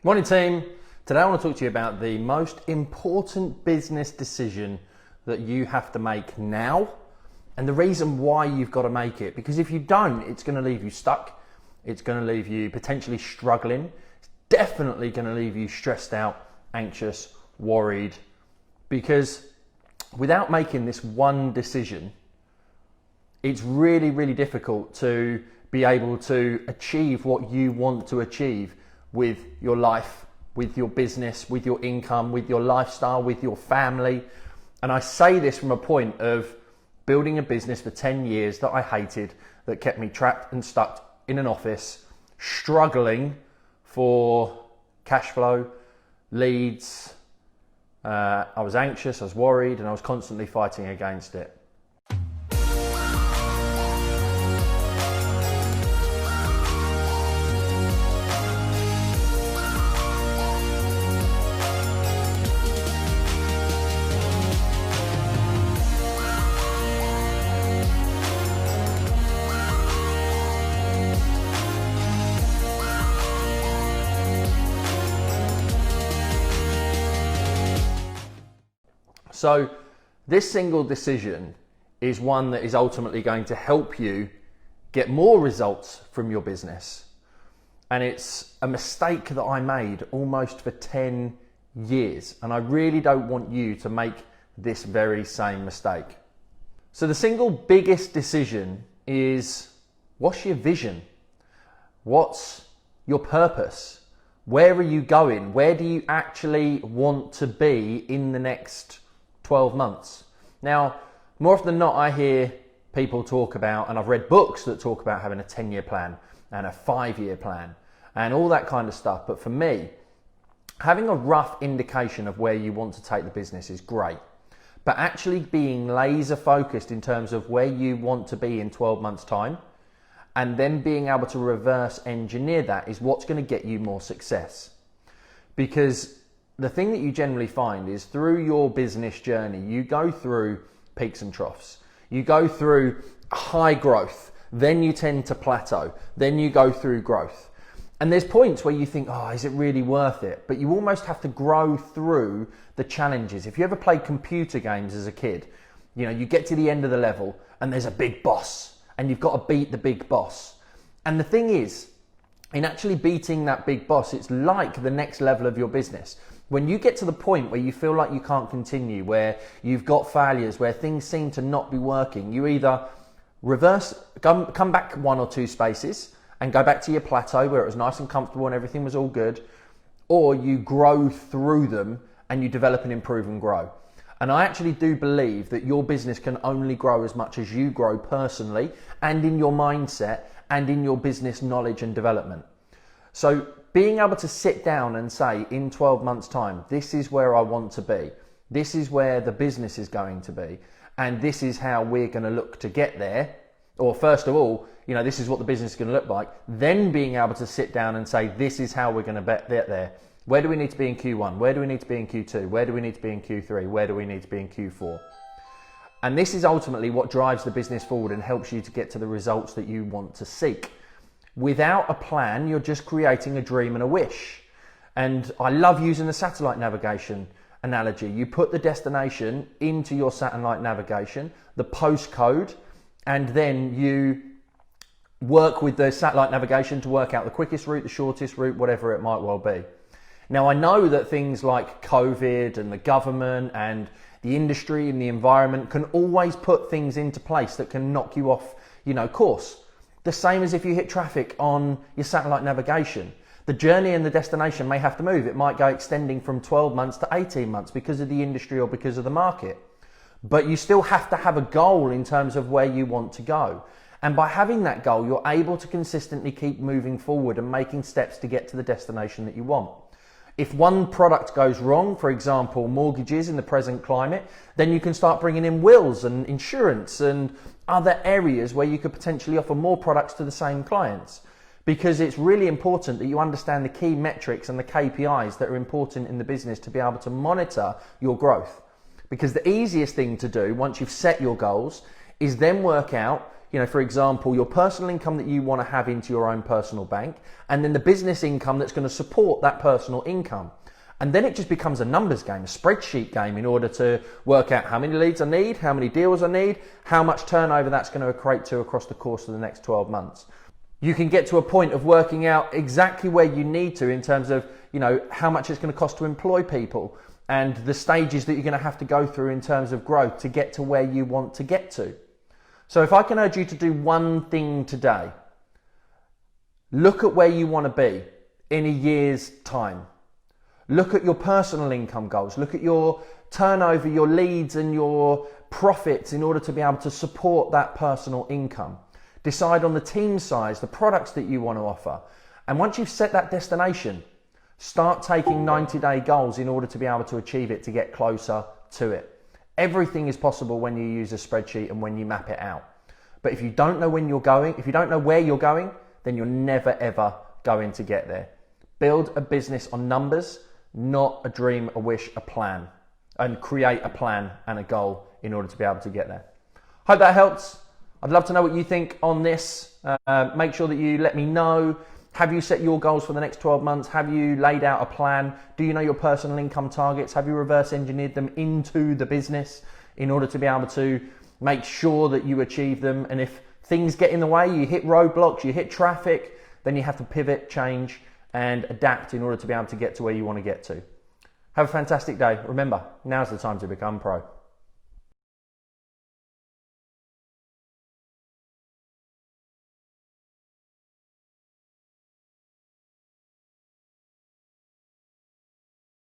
Morning team. Today I want to talk to you about the most important business decision that you have to make now and the reason why you've got to make it. Because if you don't, it's going to leave you stuck. It's going to leave you potentially struggling. It's definitely going to leave you stressed out, anxious, worried. Because without making this one decision, it's really, really difficult to be able to achieve what you want to achieve with your life, with your business, with your income, with your lifestyle, with your family. And I say this from a point of building a business for 10 years that I hated, that kept me trapped and stuck in an office, struggling for cash flow, leads. I was anxious, I was worried, and I was constantly fighting against it. So this single decision is one that is ultimately going to help you get more results from your business. And it's a mistake that I made almost for 10 years. And I really don't want you to make this very same mistake. So the single biggest decision is, what's your vision? What's your purpose? Where are you going? Where do you actually want to be in the next 12 months. Now, more often than not, I hear people talk about, and I've read books that talk about having a 10-year plan and a 5-year plan and all that kind of stuff. But for me, having a rough indication of where you want to take the business is great. But actually being laser focused in terms of where you want to be in 12 months time, and then being able to reverse engineer that is what's going to get you more success. Because the thing that you generally find is through your business journey, you go through peaks and troughs. You go through high growth, then you tend to plateau, then you go through growth. And there's points where you think, oh, is it really worth it? But you almost have to grow through the challenges. If you ever played computer games as a kid, you know, you get to the end of the level and there's a big boss and you've got to beat the big boss. And the thing is, in actually beating that big boss, it's like the next level of your business. When you get to the point where you feel like you can't continue, where you've got failures, where things seem to not be working, you either come back 1 or 2 spaces and go back to your plateau where it was nice and comfortable and everything was all good, or you grow through them and you develop and improve and grow. And I actually do believe that your business can only grow as much as you grow personally and in your mindset and in your business knowledge and development. So being able to sit down and say in 12 months time, this is where I want to be. This is where the business is going to be. And this is how we're going to look to get there. Or first of all, you know, this is what the business is going to look like. Then being able to sit down and say, this is how we're going to get there. Where do we need to be in Q1? Where do we need to be in Q2? Where do we need to be in Q3? Where do we need to be in Q4? And this is ultimately what drives the business forward and helps you to get to the results that you want to seek. Without a plan, you're just creating a dream and a wish. And I love using the satellite navigation analogy. You put the destination into your satellite navigation, the postcode, and then you work with the satellite navigation to work out the quickest route, the shortest route, whatever it might well be. Now, I know that things like COVID and the government and the industry and the environment can always put things into place that can knock you off, course. The same as if you hit traffic on your satellite navigation. The journey and the destination may have to move. It might go extending from 12 months to 18 months because of the industry or because of the market. But you still have to have a goal in terms of where you want to go. And by having that goal, you're able to consistently keep moving forward and making steps to get to the destination that you want. If one product goes wrong, for example, mortgages in the present climate, then you can start bringing in wills and insurance and other areas where you could potentially offer more products to the same clients. Because it's really important that you understand the key metrics and the KPIs that are important in the business to be able to monitor your growth. Because the easiest thing to do once you've set your goals is then work out for example, your personal income that you want to have into your own personal bank, and then the business income that's going to support that personal income. And then it just becomes a numbers game, a spreadsheet game, in order to work out how many leads I need, how many deals I need, how much turnover that's going to equate to across the course of the next 12 months. You can get to a point of working out exactly where you need to in terms of, how much it's going to cost to employ people and the stages that you're going to have to go through in terms of growth to get to where you want to get to. So if I can urge you to do one thing today, look at where you want to be in a year's time. Look at your personal income goals. Look at your turnover, your leads and your profits in order to be able to support that personal income. Decide on the team size, the products that you want to offer. And once you've set that destination, start taking 90-day goals in order to be able to achieve it, to get closer to it. Everything is possible when you use a spreadsheet and when you map it out. But if you don't know when you're going, if you don't know where you're going, then you're never ever going to get there. Build a business on numbers, not a dream, a wish, a plan, and create a plan and a goal in order to be able to get there. Hope that helps. I'd love to know what you think on this. Make sure that you let me know. Have you set your goals for the next 12 months? Have you laid out a plan? Do you know your personal income targets? Have you reverse engineered them into the business in order to be able to make sure that you achieve them? And if things get in the way, you hit roadblocks, you hit traffic, then you have to pivot, change, and adapt in order to be able to get to where you want to get to. Have a fantastic day. Remember, now's the time to become pro.